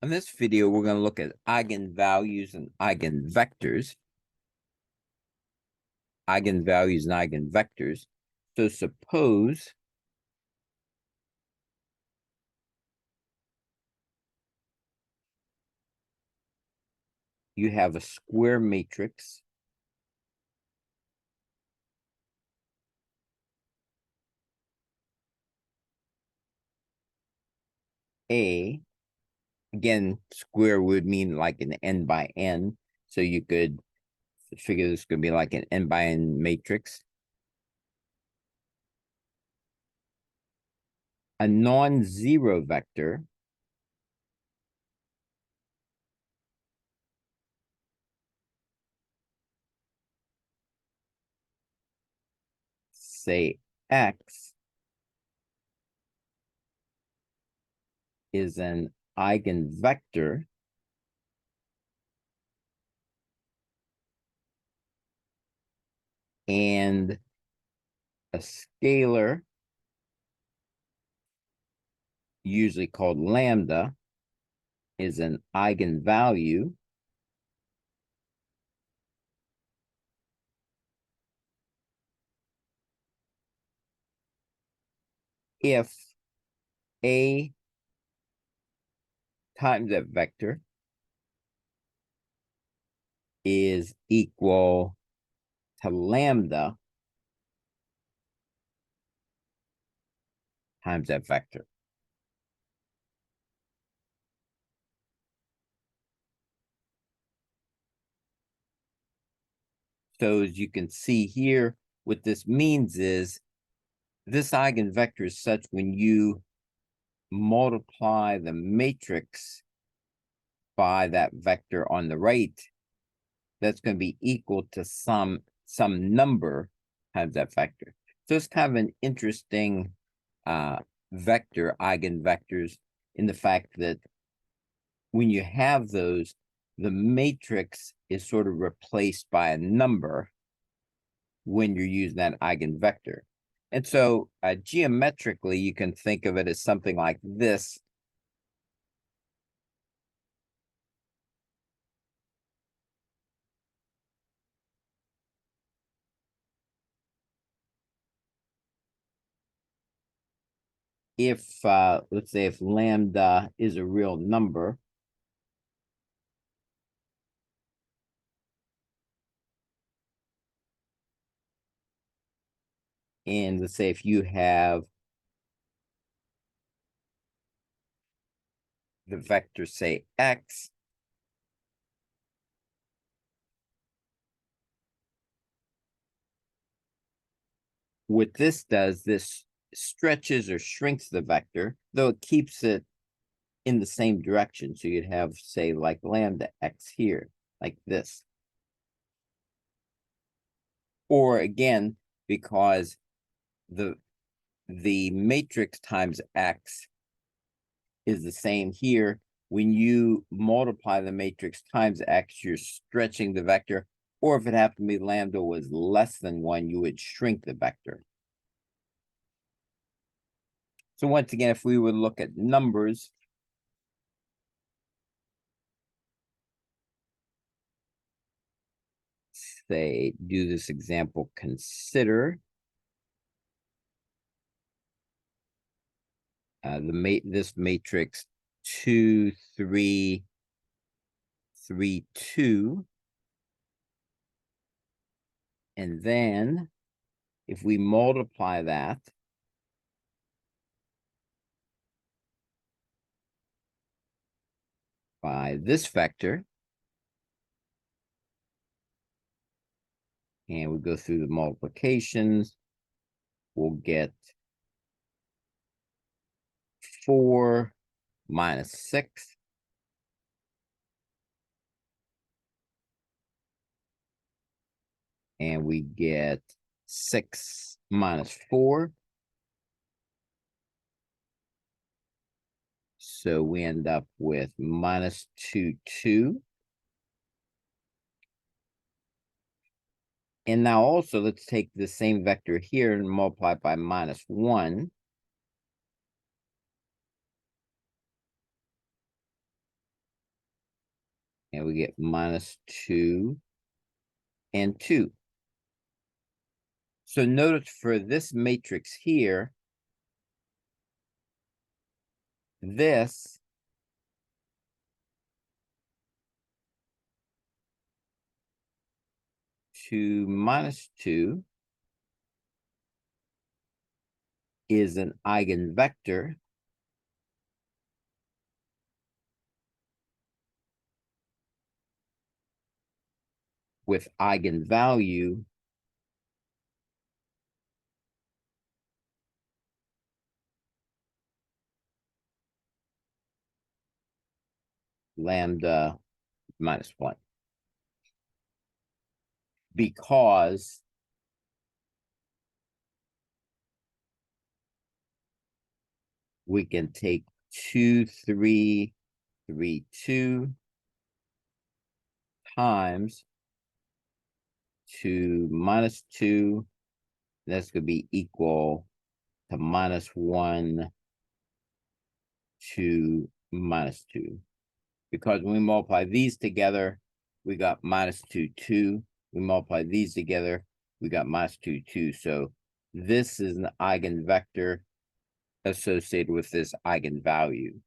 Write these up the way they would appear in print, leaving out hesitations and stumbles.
In this video, we're going to look at eigenvalues and eigenvectors. Eigenvalues and eigenvectors. So suppose you have a square matrix A. Again, square would mean like an n by n. So you could figure this could be like an n by n matrix. A non-zero vector say x is an eigenvector and a scalar, usually called lambda, is an eigenvalue if A times that vector is equal to lambda times that vector. So as you can see here, what this means is this eigenvector is such when you multiply the matrix by that vector on the right, that's going to be equal to some number times that vector. So it's kind of an interesting vector, eigenvectors, in the fact that when you have those, the matrix is sort of replaced by a number when you're using that eigenvector. And so geometrically, you can think of it as something like this. If, let's say, if lambda is a real number, and let's say if you have the vector, say, x, what this does, this stretches or shrinks the vector, though it keeps it in the same direction. So you'd have, say, like lambda x here, like this. Or again, because the matrix times x is the same here, when you multiply the matrix times x, you're stretching the vector. Or if it happened to be lambda was less than 1, you would shrink the vector. So once again, if we would look at numbers, say, do this example, consider this matrix 2, 3, 3, 2. And then if we multiply that by this vector, and we go through the multiplications, we'll get 4 minus 6. And we get 6 minus 4. So we end up with minus 2, 2. And now also let's take the same vector here and multiply it by minus 1. And we get -2 and 2. So notice for this matrix here, this to -2 is an eigenvector with eigenvalue lambda -1, because we can take 2, 3, 3, 2 times 2 -2. That's going to be equal to -1 to -2. Because when we multiply these together, we got -2, 2. We multiply these together, we got -2, 2. So this is an eigenvector associated with this eigenvalue.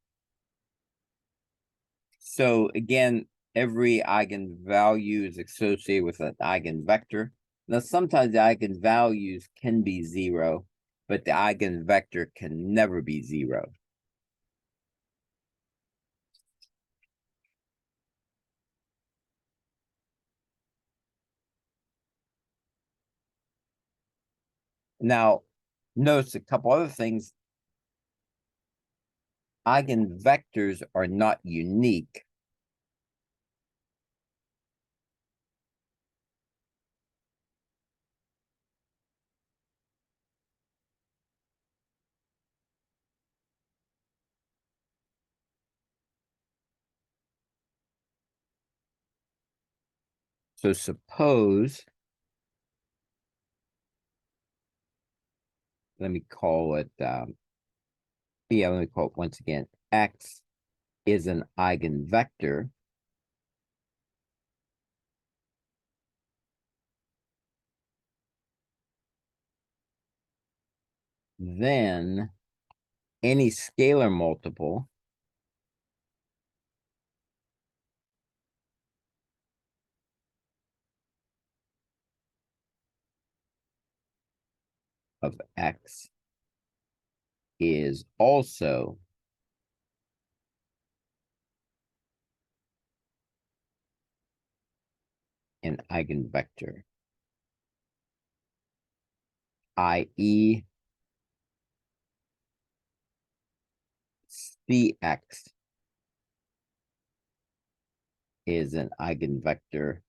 So again, every eigenvalue is associated with an eigenvector. Now, sometimes the eigenvalues can be 0, but the eigenvector can never be 0. Now, notice a couple other things. Eigenvectors are not unique. So suppose, let me call it, let me call it once again, X is an eigenvector. Then any scalar multiple of X is also an eigenvector, i.e., Cx is an eigenvector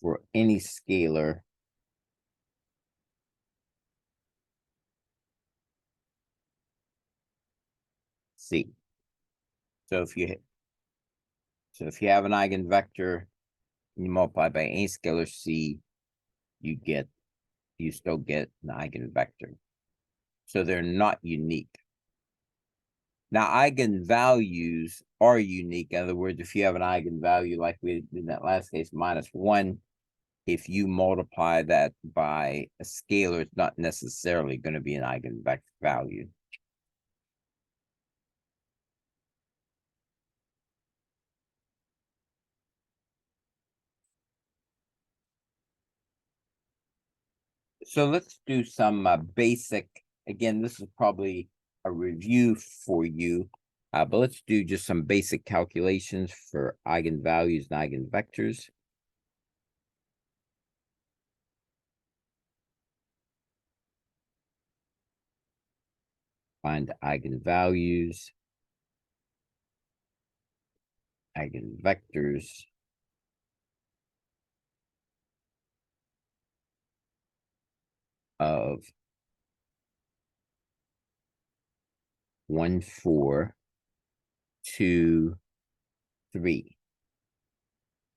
for any scalar C. So if you have an eigenvector and you multiply by any scalar C, you still get an eigenvector. So they're not unique. Now, eigenvalues are unique. In other words, if you have an eigenvalue like we did in that last case, -1, if you multiply that by a scalar, it's not necessarily going to be an eigenvalue. So let's do some basic, again, this is probably a review for you, but let's do just some basic calculations for eigenvalues and eigenvectors. Find eigenvalues, eigenvectors of 1, 4, 2, 3.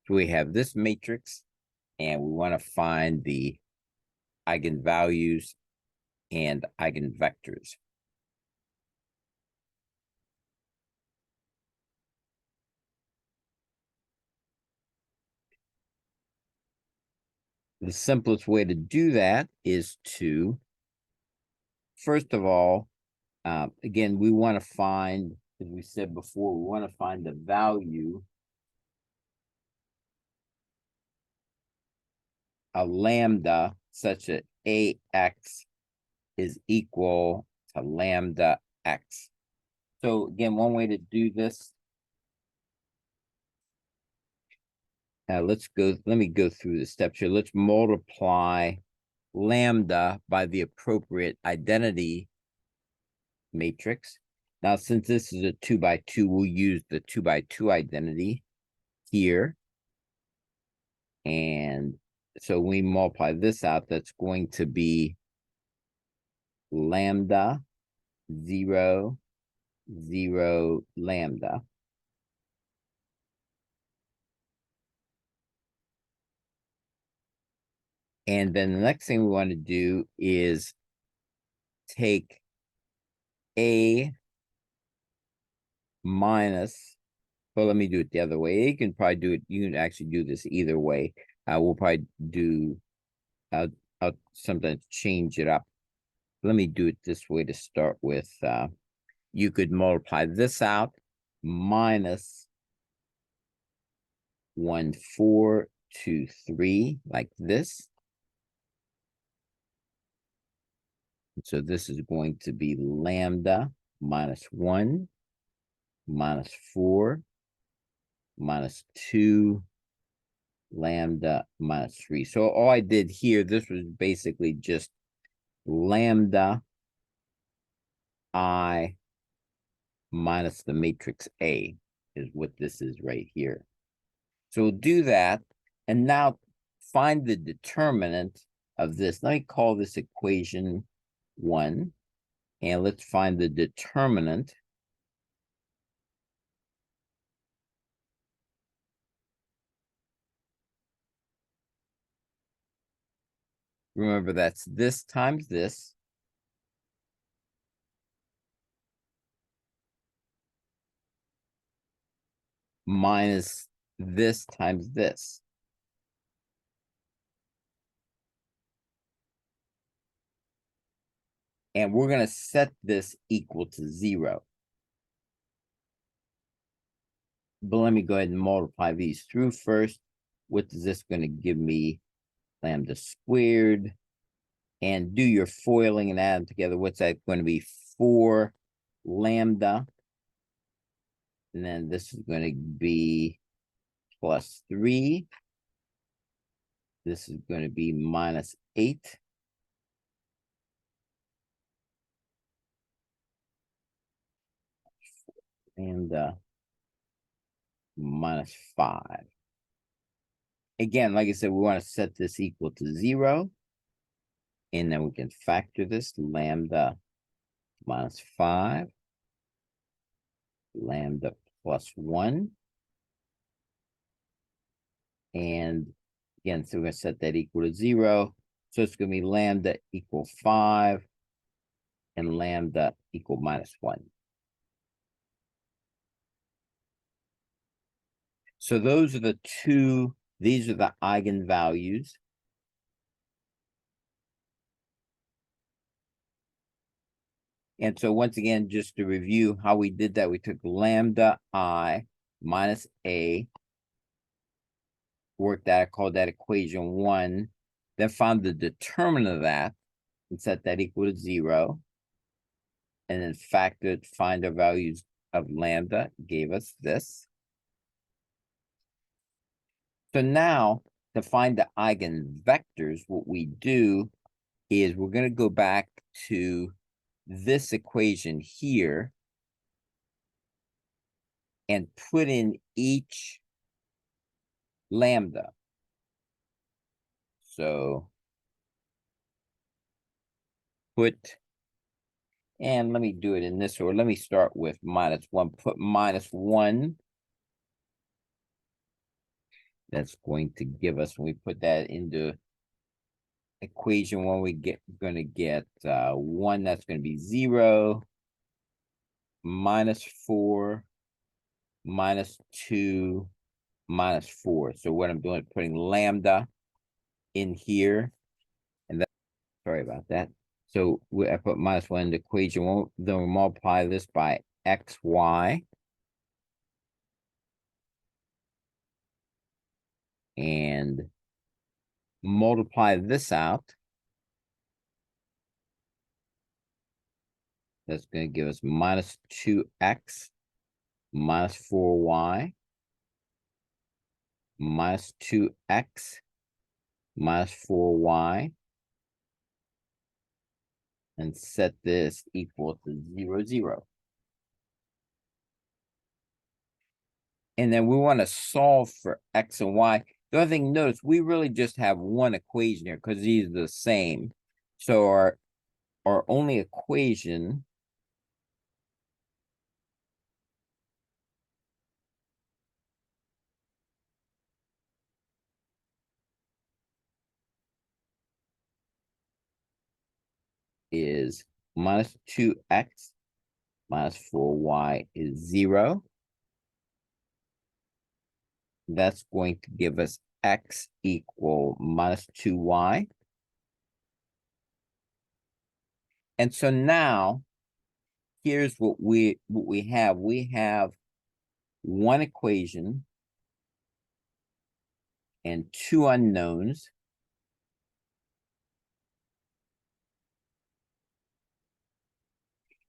So we have this matrix, and we want to find the eigenvalues and eigenvectors. The simplest way to do that is to, first of all, again, we want to find, as we said before, we want to find the value of lambda such that AX is equal to lambda X. So again, one way to do this, let me go through the steps here. Let's multiply lambda by the appropriate identity matrix. Now, since this is a 2 by 2, we'll use the 2 by 2 identity here. And so we multiply this out, that's going to be lambda 0, 0, lambda. And then the next thing we want to do is take A minus, well, let me do it the other way. You can probably do it, you can actually do this either way. We'll probably do, I'll sometimes change it up. Let me do it this way to start with. You could multiply this out, minus 1, 4, 2, 3, like this. So this is going to be lambda minus 1, minus 4, minus 2, lambda minus 3. So all I did here, this was basically just lambda I minus the matrix A is what this is right here. So we'll do that. And now find the determinant of this. Let me call this equation 1. And let's find the determinant. Remember, that's this times this. Minus this times this. And we're going to set this equal to 0. But let me go ahead and multiply these through first. What is this going to give me? Lambda squared. And do your foiling and add them together. What's that going to be? 4 lambda. And then this is going to be plus 3. This is going to be minus 8. And minus 5. Again, like I said, we want to set this equal to 0. And then we can factor this, lambda minus 5, lambda plus 1. And again, so we're going to set that equal to 0. So it's going to be lambda equal 5 and lambda equal minus 1. So those are the two, these are the eigenvalues. And so once again, just to review how we did that, we took lambda I minus A, worked that, I called that equation 1, then found the determinant of that and set that equal to 0. And then factored, find the values of lambda, gave us this. So now to find the eigenvectors, what we do is we're going to go back to this equation here and put in each lambda. So put, and let me do it in this order. Let me start with minus 1. Put minus 1. That's going to give us, when we put that into equation 1, going to get 1, that's going to be 0, minus 4, minus 2, minus 4. So what I'm doing is putting lambda in here. And that, sorry about that. So I put -1 in the equation 1, then we'll multiply this by xy. And multiply this out. That's going to give us -2x minus 4y minus 2x minus 4y, and set this equal to 0, 0. And then we want to solve for x and y. The other thing, notice we really just have one equation here because these are the same. So our only equation is -2x minus 4y is 0. That's going to give us x equal -2y. And so now here's what we have. We have one equation and two unknowns.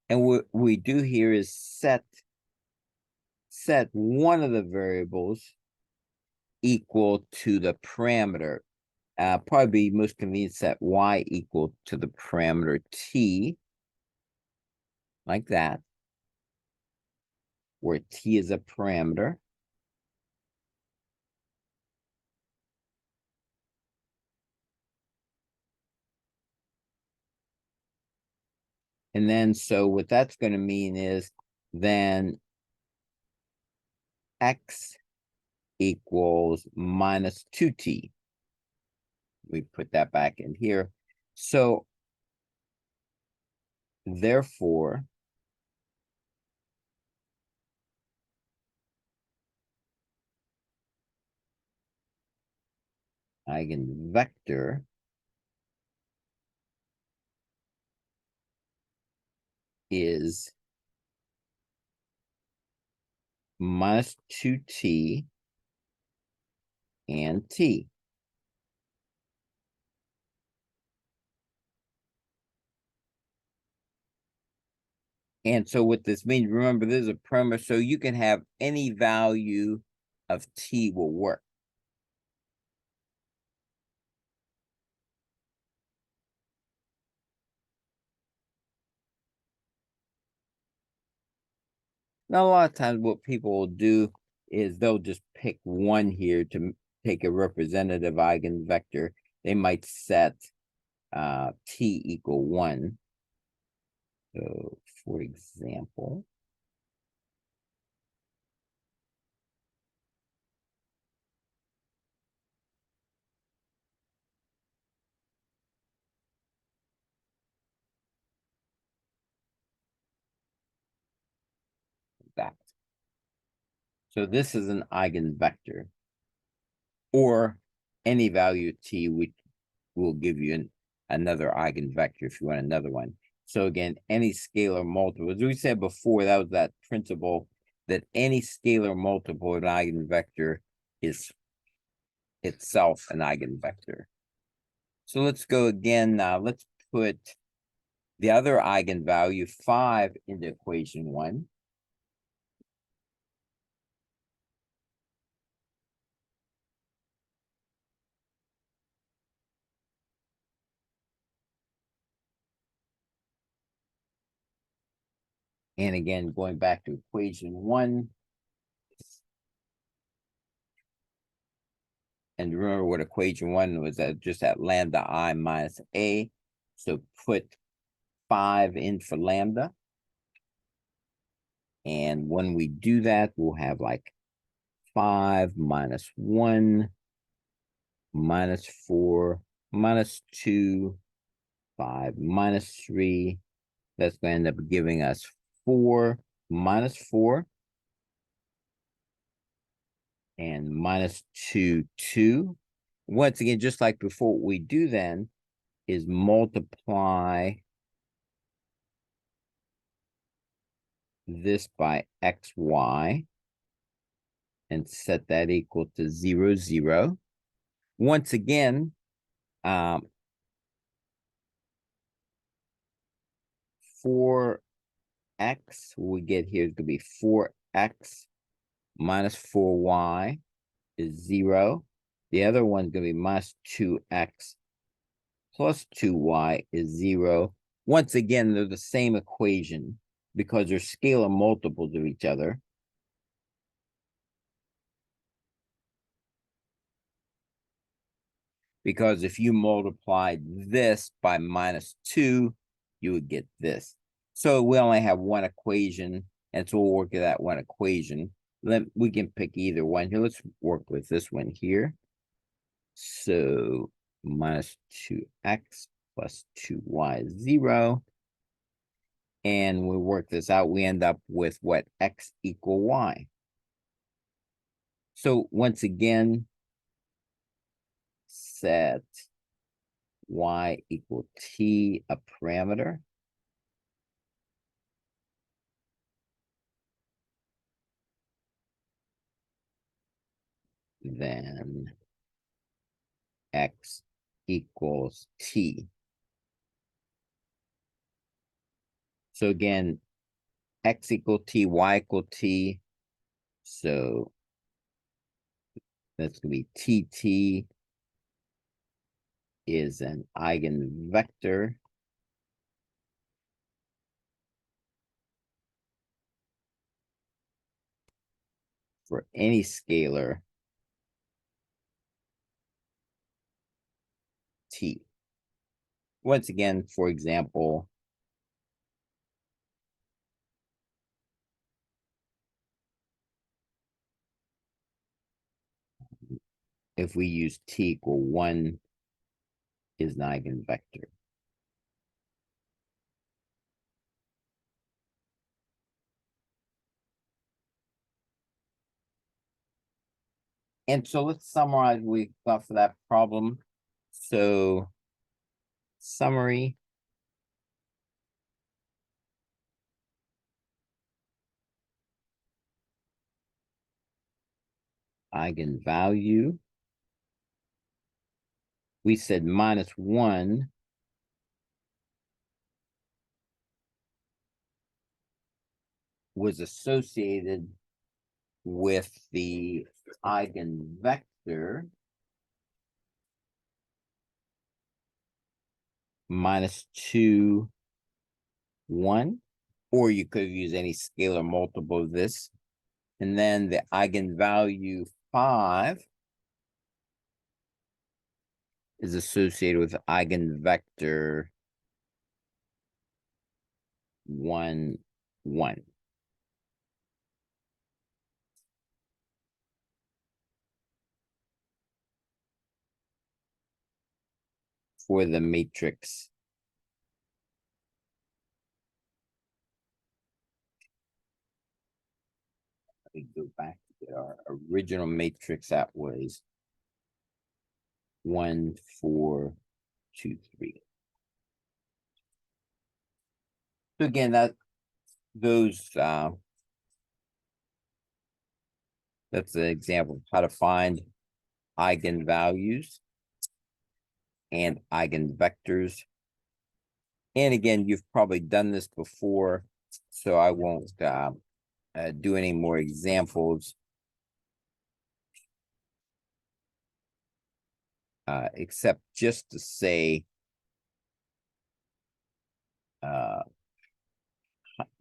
And what we do here is set one of the variables equal to the parameter. Probably be most convenient, set y equal to the parameter t, like that, where t is a parameter. And then, so what that's going to mean is then x equals -2t. We put that back in here. So therefore, eigenvector is -2t and t. And so what this means, remember, this is a parameter, so you can have any value of t will work. Now, a lot of times what people will do is they'll just pick one here to take a representative eigenvector. They might set t equal 1. So, for example, that. So this is an eigenvector, or any value t, which will give you another eigenvector if you want another one. So again, any scalar multiple, as we said before, that was that principle that any scalar multiple of an eigenvector is itself an eigenvector. So let's go again now. Let's put the other eigenvalue 5 into equation 1. And again, going back to equation 1. And remember what equation 1 was, just at lambda I minus a. So put 5 in for lambda. And when we do that, we'll have like 5 minus 1 minus 4 minus 2, 5 minus 3. That's going to end up giving us 4 minus 4. And -2, 2. once again, just like before, what we do then is multiply this by xy and set that equal to 0, 0. Once again, 4x, we get here is going to be 4x minus 4y is 0. The other one's going to be minus 2x plus 2y is 0. Once again, they're the same equation because they're scalar multiples of each other. Because if you multiplied this by minus 2, you would get this. So we only have one equation, and so we'll work with that one equation. We can pick either one here. Let's work with this one here. So minus 2x plus 2y is 0. And we work this out, we end up with what? X equal y. So once again, set y equal t, a parameter. Then x equals t. So again, x equal t, y equal t. So that's going to be tt is an eigenvector for any scalar t. Once again, for example, if we use t equal 1 is an eigenvector. And so let's summarize what we got for that problem. So summary. Eigenvalue. We said minus 1 was associated with the eigenvector minus 2, 1, or you could use any scalar multiple of this. And then the eigenvalue 5 is associated with eigenvector 1, 1. For the matrix. Let me go back to get our original matrix. That was 1, 4, 2, 3. So again, that's an example of how to find eigenvalues and eigenvectors. And again, you've probably done this before, so I won't do any more examples. Except just to say,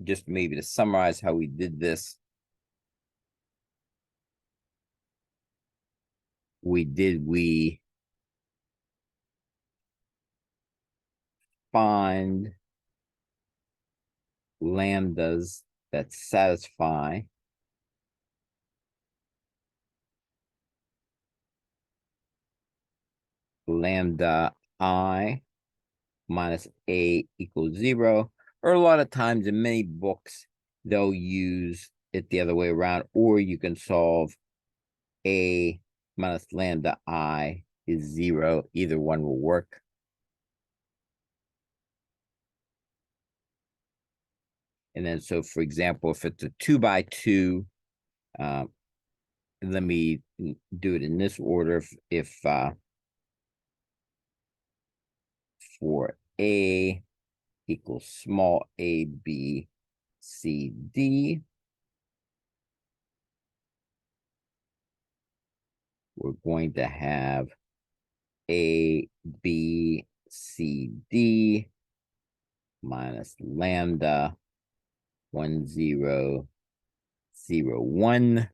just maybe to summarize how we did this. We find lambdas that satisfy lambda I minus a equals 0, or a lot of times in many books, they'll use it the other way around, or you can solve a minus lambda I is 0. Either one will work. And then, so for example, if it's a 2 by 2, let me do it in this order. If for A equals small a, B, C, D, we're going to have A, B, C, D minus lambda 1, 0, 0, 1.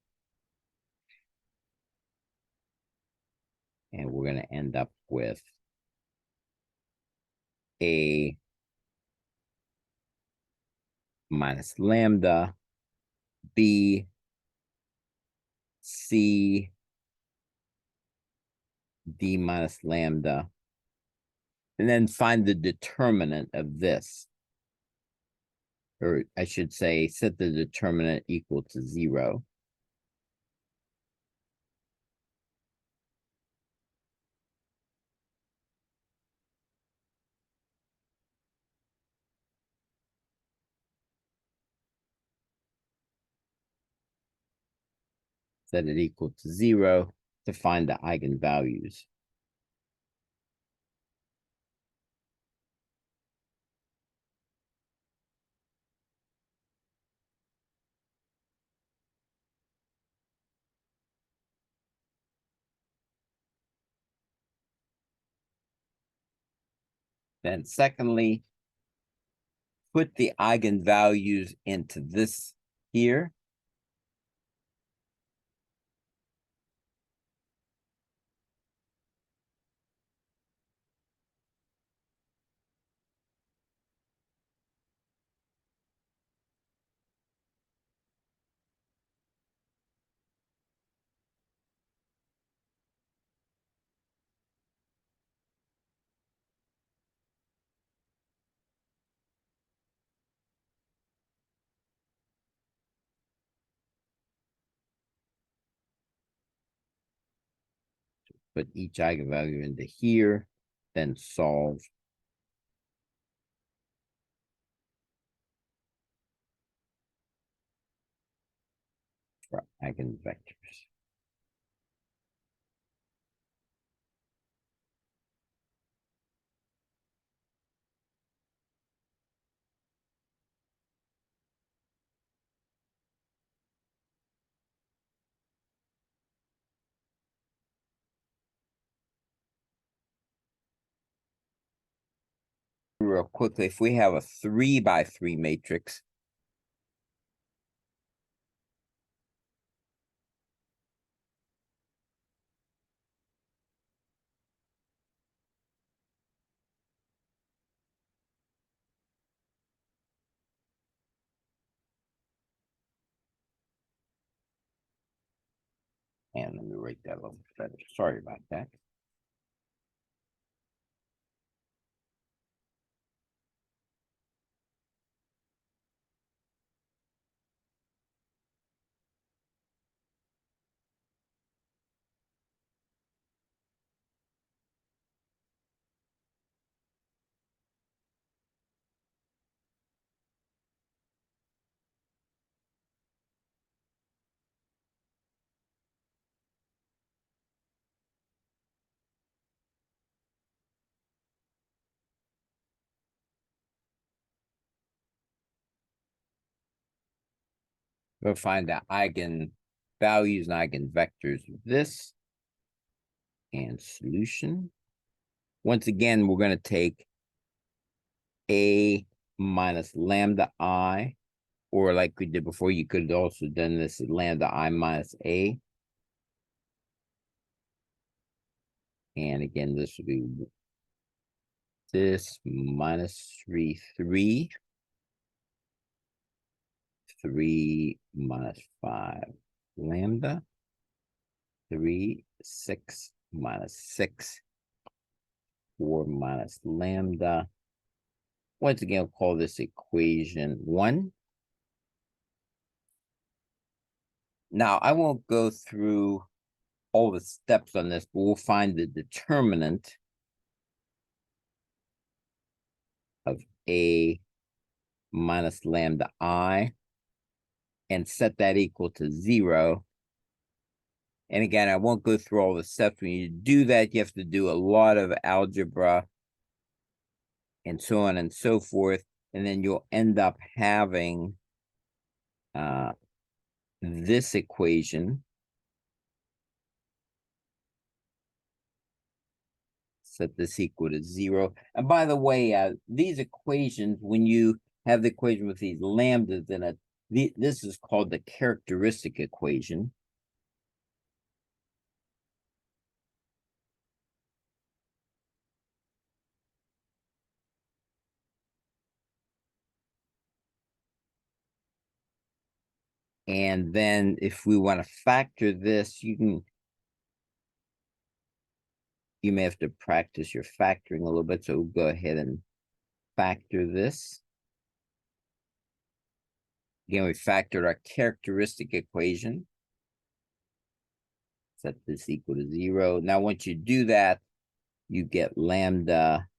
And we're going to end up with A minus lambda, B, C, D minus lambda, and then find the determinant of this. Or I should say, set the determinant equal to 0. Set it equal to 0 to find the eigenvalues. Then secondly, put the eigenvalues into this here. Put each eigenvalue into here, then solve. For eigenvectors. Real quickly, if we have a 3 by 3 matrix, and let me write that a little better. Sorry about that. We'll find the eigenvalues and eigenvectors of this and solution. Once again, we're going to take A minus lambda I, or like we did before, you could have also done this as lambda I minus A. And again, this would be this minus 3, 3. 3 minus 5 lambda. 3, 6 minus 6. 4 minus lambda. Once again, we'll call this equation 1. Now, I won't go through all the steps on this, but we'll find the determinant of A minus lambda I and set that equal to 0. And again, I won't go through all the steps. When you do that, you have to do a lot of algebra and so on and so forth. And then you'll end up having this equation. Set this equal to 0. And by the way, these equations, when you have the equation with these lambdas in it, this is called the characteristic equation. And then if we want to factor this, you may have to practice your factoring a little bit. So we'll go ahead and factor this. Again, we factored our characteristic equation. Set this equal to 0. Now, once you do that, you get lambda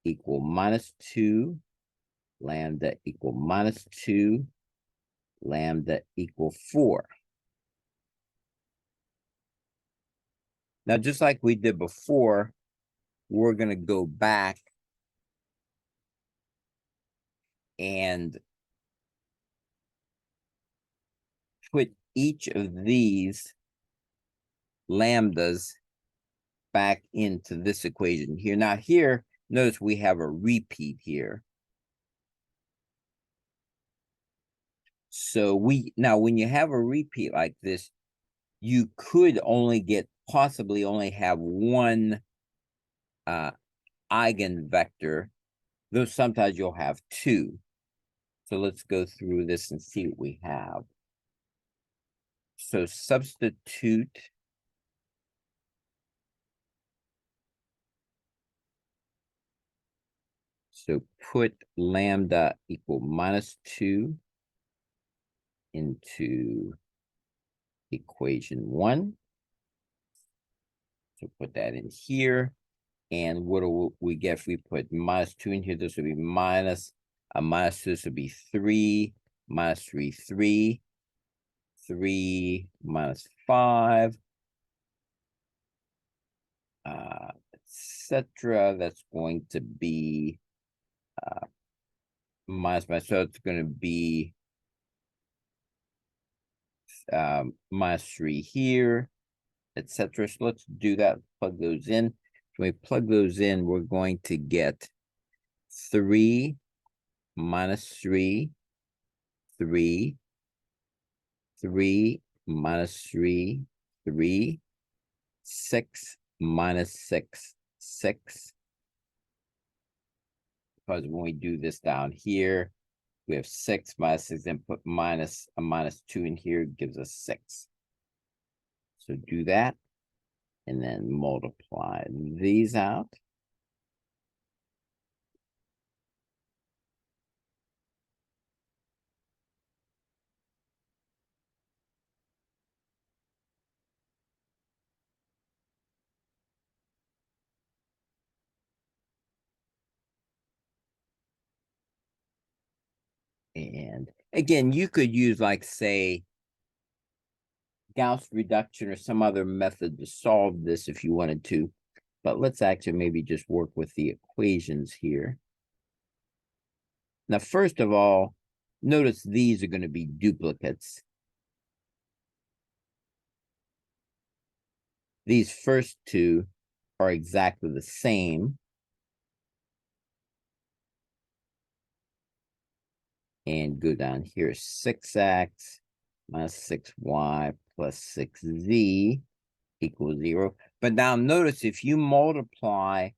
equal -2, lambda equal -2, lambda equal 4. Now, just like we did before, we're going to go back and put each of these lambdas back into this equation here. Now here, notice we have a repeat here. So now when you have a repeat like this, you could possibly only have one eigenvector, though sometimes you'll have two. So let's go through this and see what we have. So substitute So put lambda equal -2 into equation 1. So put that in here. And what do we get if we put -2 in here? This would be -2. This would be 3, -3, 3, 3 minus 5, etc. That's going to be so it's going to be -3 here, etc. So let's do that. Plug those in. When we plug those in, we're going to get 3 -3, 3, 3 -3, 3, 6 -6, 6. Because when we do this down here, we have 6 -6, and put a -2 in here, gives us 6. So do that, and then multiply these out. And again, you could use, like, say, Gauss reduction or some other method to solve this if you wanted to. But let's actually maybe just work with the equations here. Now, first of all, notice these are going to be duplicates. These first two are exactly the same. And go down here, 6x minus 6y plus 6z equals 0. But now notice if you multiply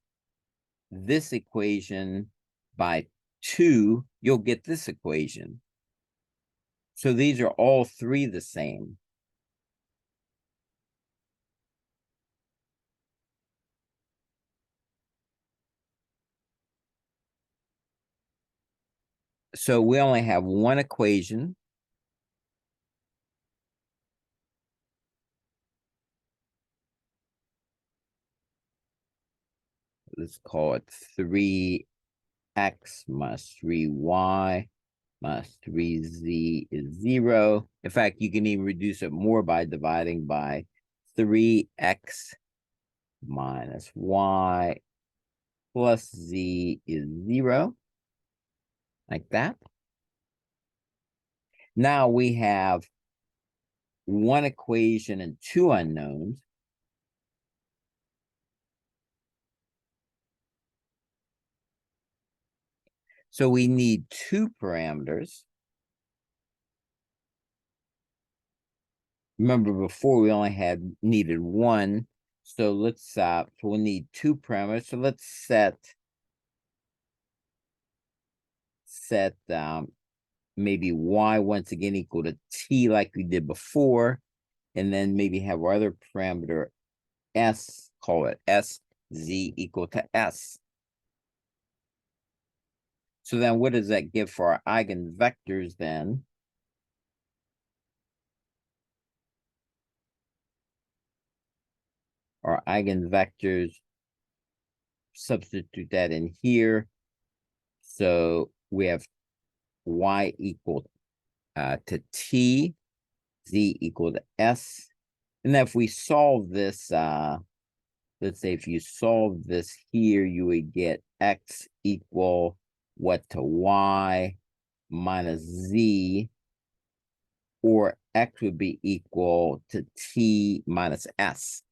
this equation by 2, you'll get this equation. So these are all three the same. So we only have one equation. let's call it 3x minus 3y minus 3z is 0. In fact, you can even reduce it more by dividing by 3x minus y plus z is 0, like that. Now we have one equation and two unknowns. So we need two parameters. Remember before we only needed one. So let's so we'll need two parameters. So let's set maybe y once again equal to t like we did before, and then maybe have our other parameter s, call it s, z equal to s. So then what does that give for our eigenvectors then? Our eigenvectors, substitute that in here. So we have y equal to t, z equal to s. And then if we solve this, let's say if you solve this here, you would get x equal what to y minus z, or x would be equal to t minus s.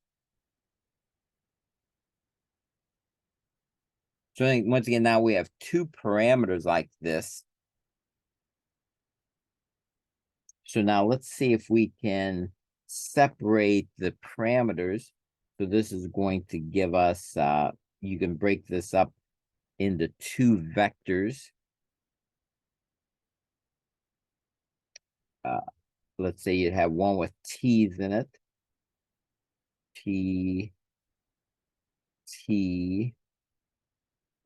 So I think once again, now we have two parameters like this. So now let's see if we can separate the parameters. So this is going to give us, you can break this up into two vectors. Let's say you'd have one with t's in it. T,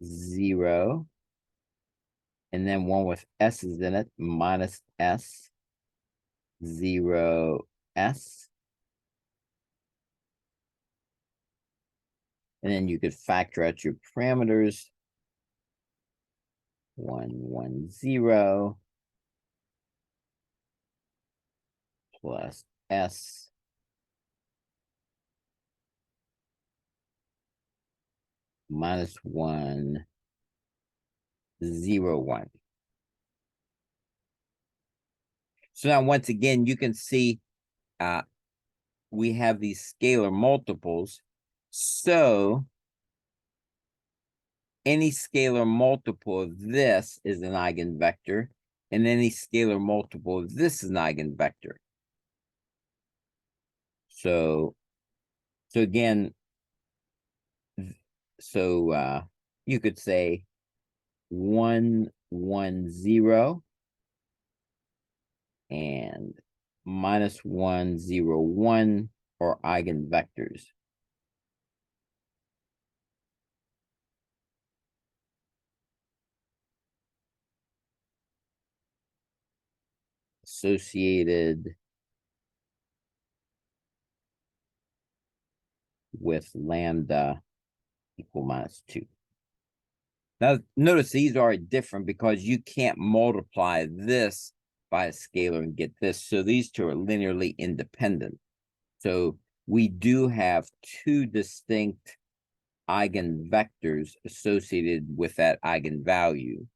0. And then one with s's in it, minus s, 0, s. And then you could factor out your parameters. 1, 1, 0 plus s minus 1, 0, 1. So now once again, you can see we have these scalar multiples. So any scalar multiple of this is an eigenvector, and any scalar multiple of this is an eigenvector. So again, so you could say 1, 1, 0 and minus 1, 0, 1 are eigenvectors. Associated with lambda equal minus 2. Now, notice these are different because you can't multiply this by a scalar and get this. So these two are linearly independent. So we do have two distinct eigenvectors associated with that eigenvalue.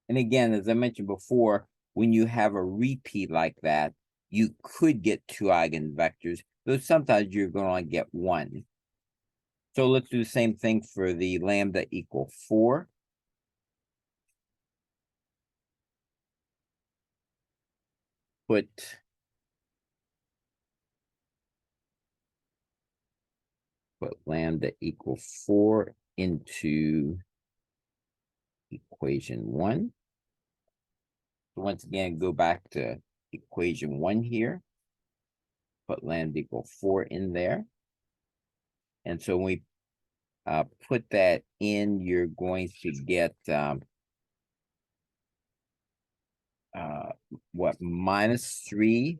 And again, as I mentioned before, when you have a repeat like that, you could get two eigenvectors, though sometimes you're going to get one. So let's do the same thing for the lambda equal 4. Put lambda equal 4 into equation 1. So once again, go back to equation 1 here. Put lambda equal 4 in there. And so when we put that in, you're going to get what, minus 3,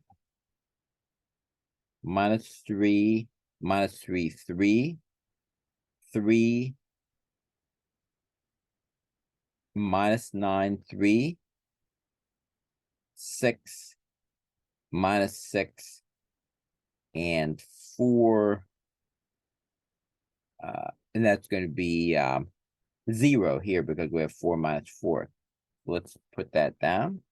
3, 3, 3, minus 9, 3, 6, minus 6, and 4. And that's going to be 0 here because we have 4 minus 4. Let's put that down.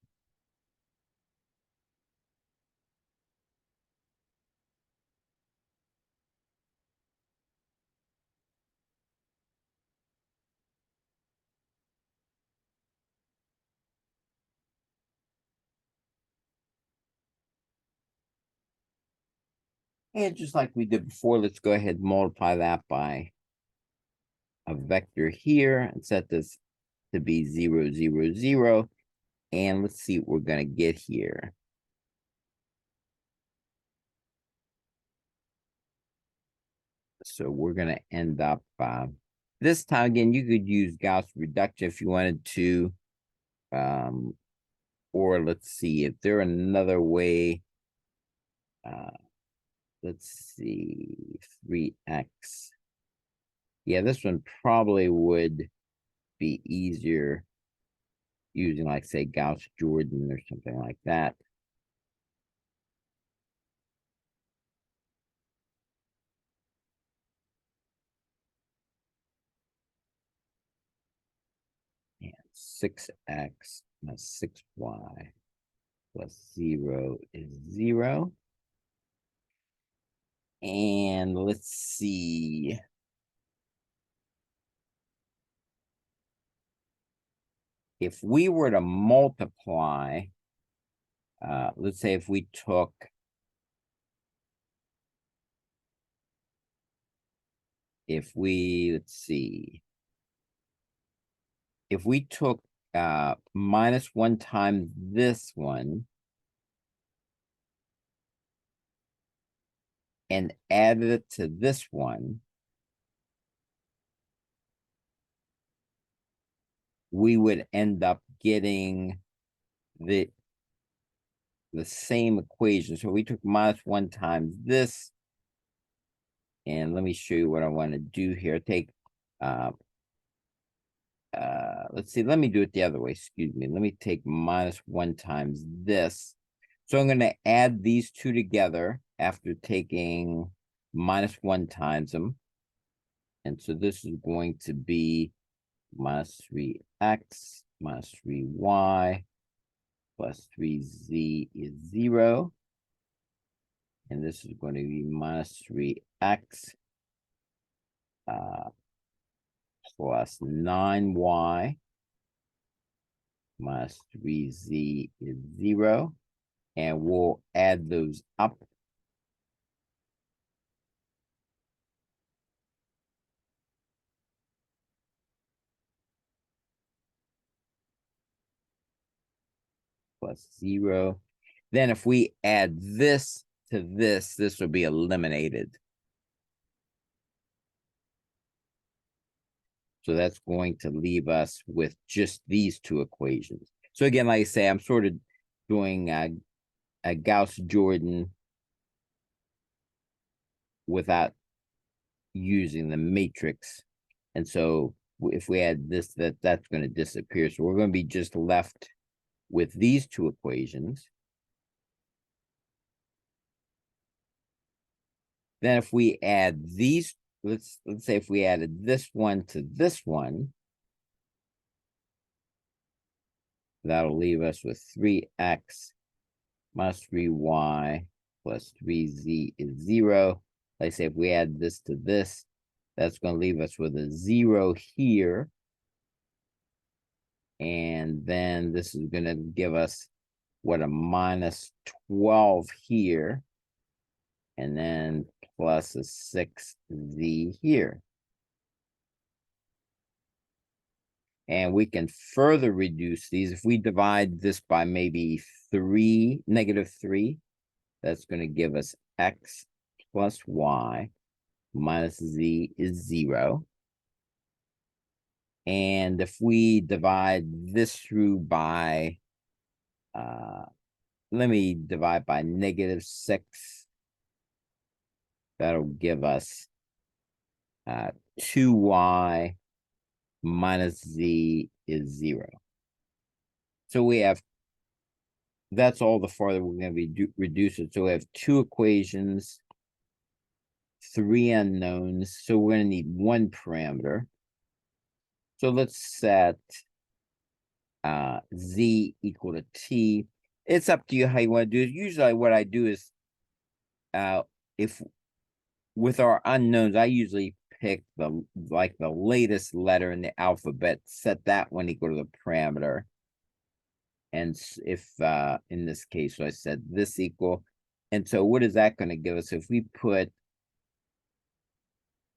And just like we did before, let's go ahead and multiply that by a vector here and set this to be 0, 0, 0. And let's see what we're going to get here. So we're going to end up, this time again, you could use Gauss reduction if you wanted to. Or let's see, if there another way, let's see, 3x. Yeah, this one probably would be easier using, like, say, Gauss-Jordan or something like that. And 6x plus 6y plus 0 is 0. And let's see. If we were to multiply, let's say if we took let's see, if we took minus 1 times this one and added it to this one, we would end up getting the same equation. So we took minus 1 times this, and let me show you what I want to do here. Take let's see, let me do it the other way, excuse me. Let me take minus 1 times this. So I'm going to add these two together after taking minus 1 times them. And so this is going to be minus 3x minus 3y plus 3z is 0. And this is going to be minus 3x plus 9y minus 3z is 0. And we'll add those up. Plus 0. Then if we add this to this, this will be eliminated. So that's going to leave us with just these two equations. So again, like I say, I'm sort of doing a Gauss-Jordan without using the matrix. And so if we add this, that's going to disappear. So we're going to be just left with these two equations. Then if we add these, let's say if we added this one to this one, that'll leave us with 3x minus 3y plus 3z is 0. Like I say, if we add this to this, that's going to leave us with a 0 here. And then this is going to give us, what, a minus 12 here. And then plus a 6z here. And we can further reduce these. If we divide this by maybe 3, negative 3, that's going to give us x plus y minus z is 0. And if we divide this through by, let me divide by negative 6. That'll give us 2y minus z is 0. So we have, that's all the farther we're going to be reduce it. So we have 2 equations, 3 unknowns. So we're going to need 1 parameter. So let's set z equal to t. It's up to you how you want to do it. Usually what I do is, if with our unknowns, I usually pick the latest letter in the alphabet, set that one equal to the parameter. And if in this case, so I said this equal. And so what is that going to give us? If we put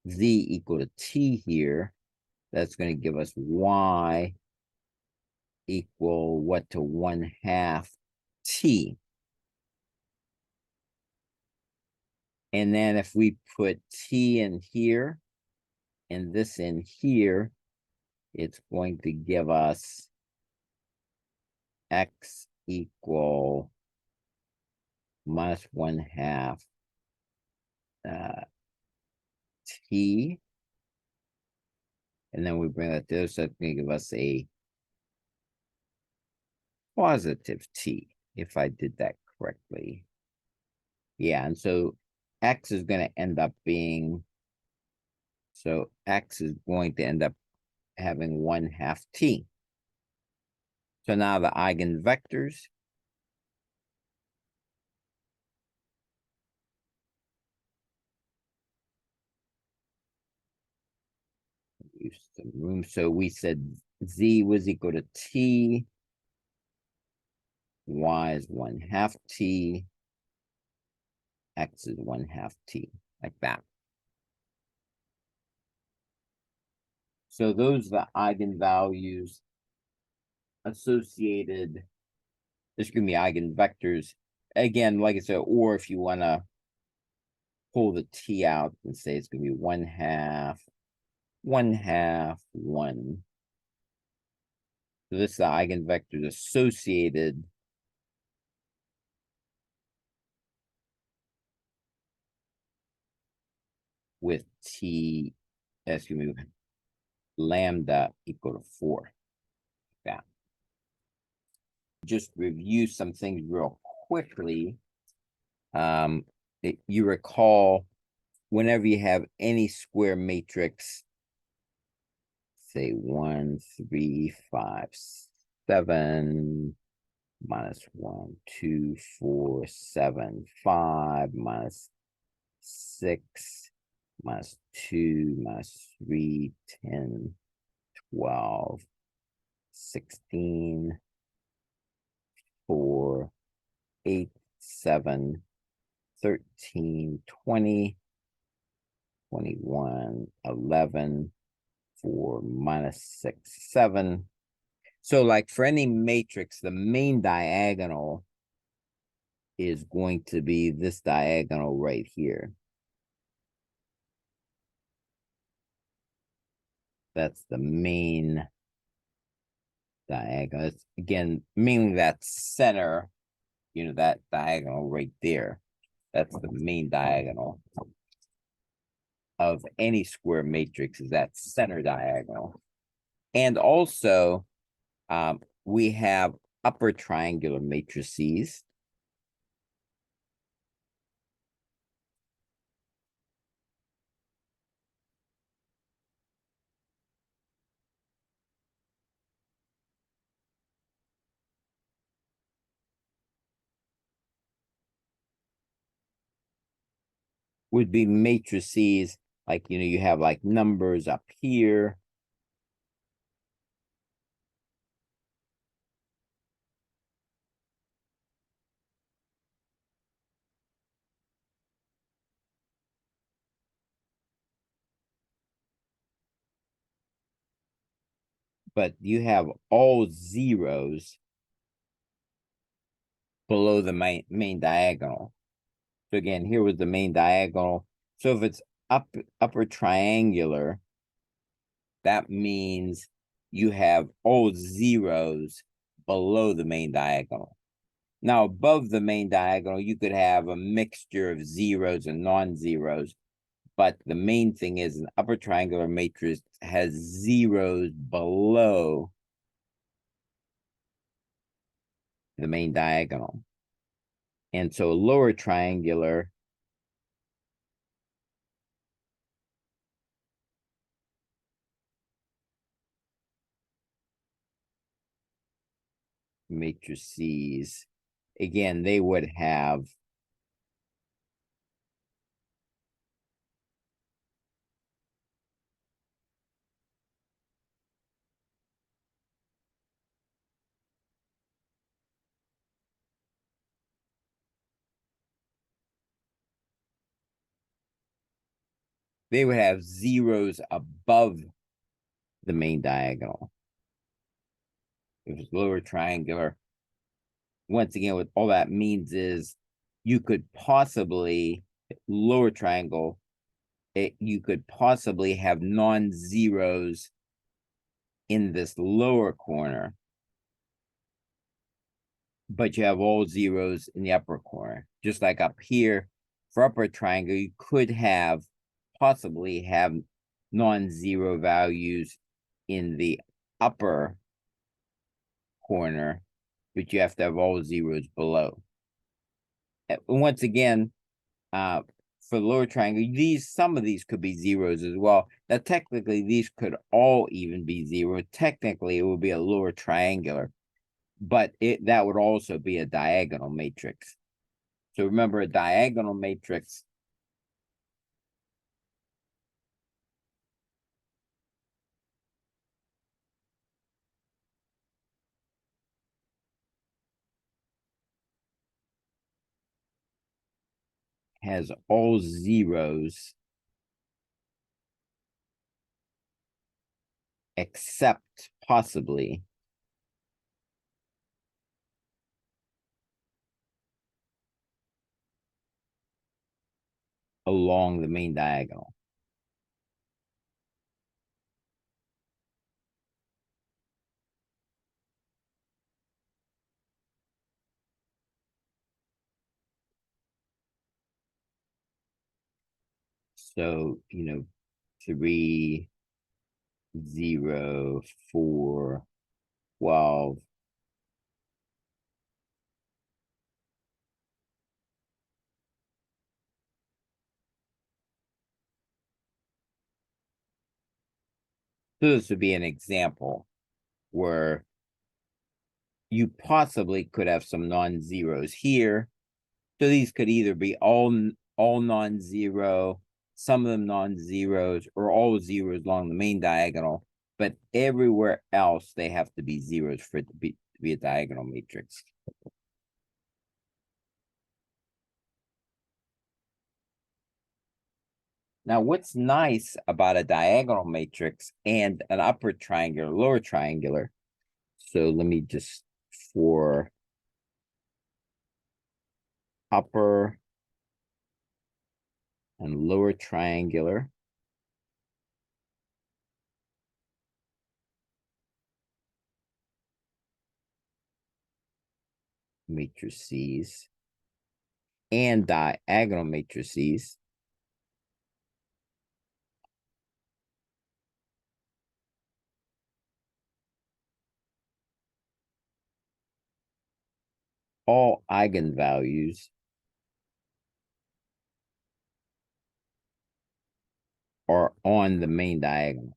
z equal to t here, that's going to give us y equal what to 1/2 t. And then if we put t in here and this in here, it's going to give us x equal minus 1/2 t. And then we bring that to, so it's going to give us a positive t, if I did that correctly. Yeah, and so x is going to end up being, so x is going to end up having 1/2 t. So now the eigenvectors. Use some room. So we said z was equal to t, y is 1/2 t, x is 1/2 t, like that. So those are the eigenvalues associated. This is going to be eigenvectors. Again, like I said, or if you want to pull the t out and say it's going to be 1/2, 1/2, 1. So this is the eigenvectors associated with t, excuse me, lambda equal to 4. Yeah. Just review some things real quickly. You recall whenever you have any square matrix, say 1, 3, 5, 7, minus 1, 2, 4, 7, 5, minus 6, minus 2, minus 3, 10, 12, 16, 4, 8, 7, 13, 20, 21, 11, 4, minus 6, 7. So like for any matrix, the main diagonal is going to be this diagonal right here. That's the main diagonal. It's, again, meaning that center, that diagonal right there. That's the main diagonal of any square matrix, is that center diagonal. And also, we have upper triangular matrices. Would be matrices, like, you have like numbers up here. But you have all zeros below the main diagonal. So again, here was the main diagonal. So if it's upper triangular, that means you have all zeros below the main diagonal. Now, above the main diagonal, you could have a mixture of zeros and non-zeros, But the main thing is an upper triangular matrix has zeros below the main diagonal. And so a lower triangular matrices, again, they would have zeros above the main diagonal. If it's lower triangular, once again, what all that means is you could possibly, lower triangle, you could possibly have non-zeros in this lower corner, but you have all zeros in the upper corner. Just like up here, for upper triangle, you could possibly have non-zero values in the upper corner, but you have to have all zeros below. And once again, for the lower triangle, some of these could be zeros as well. Now, technically, these could all even be zero. Technically, it would be a lower triangular, but that would also be a diagonal matrix. So remember, a diagonal matrix has all zeros except possibly along the main diagonal. So, 3, 0, 4, 12. So this would be an example where you possibly could have some non-zeros here. So these could either be all non-zero, some of them non-zeros, or all zeros along the main diagonal. But everywhere else, they have to be zeros for it to be a diagonal matrix. Now, what's nice about a diagonal matrix and an upper triangular, lower triangular? So let me just, for upper and lower triangular matrices and diagonal matrices, all eigenvalues are on the main diagonal.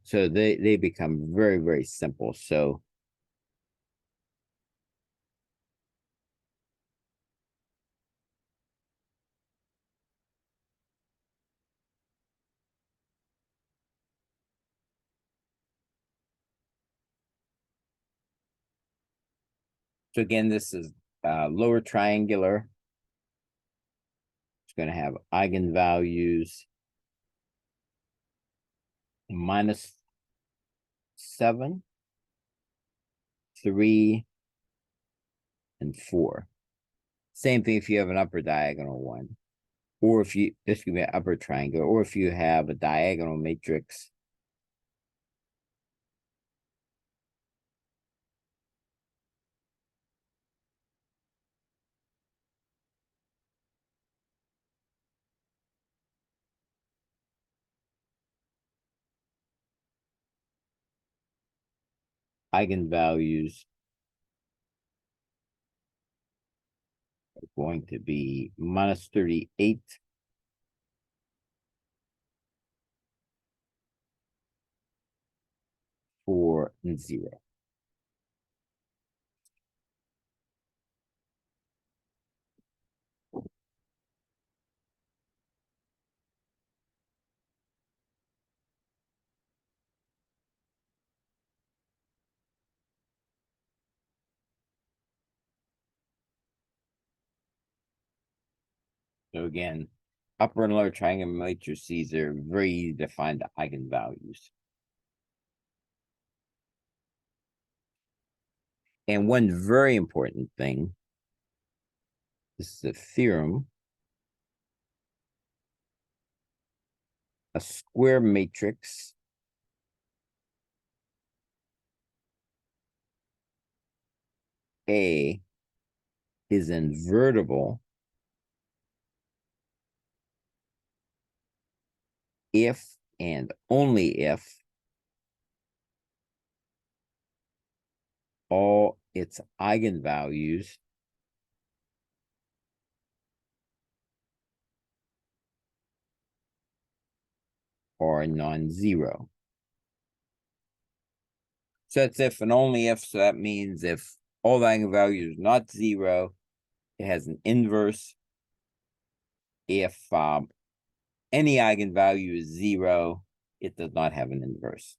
So they become very, very simple. So again, this is lower triangular. It's going to have eigenvalues -7, 3, and 4. Same thing if you have an upper diagonal one, or if this could be an upper triangle, or if you have a diagonal matrix eigenvalues are going to be minus 38, 4, and 0. So again, upper and lower triangle matrices are very easy to find the eigenvalues. And one very important thing, this is a theorem, a square matrix A is invertible if and only if all its eigenvalues are non-zero. So that's if and only if, so that means if all the eigenvalues are not zero, it has an inverse. If any eigenvalue is zero, it does not have an inverse.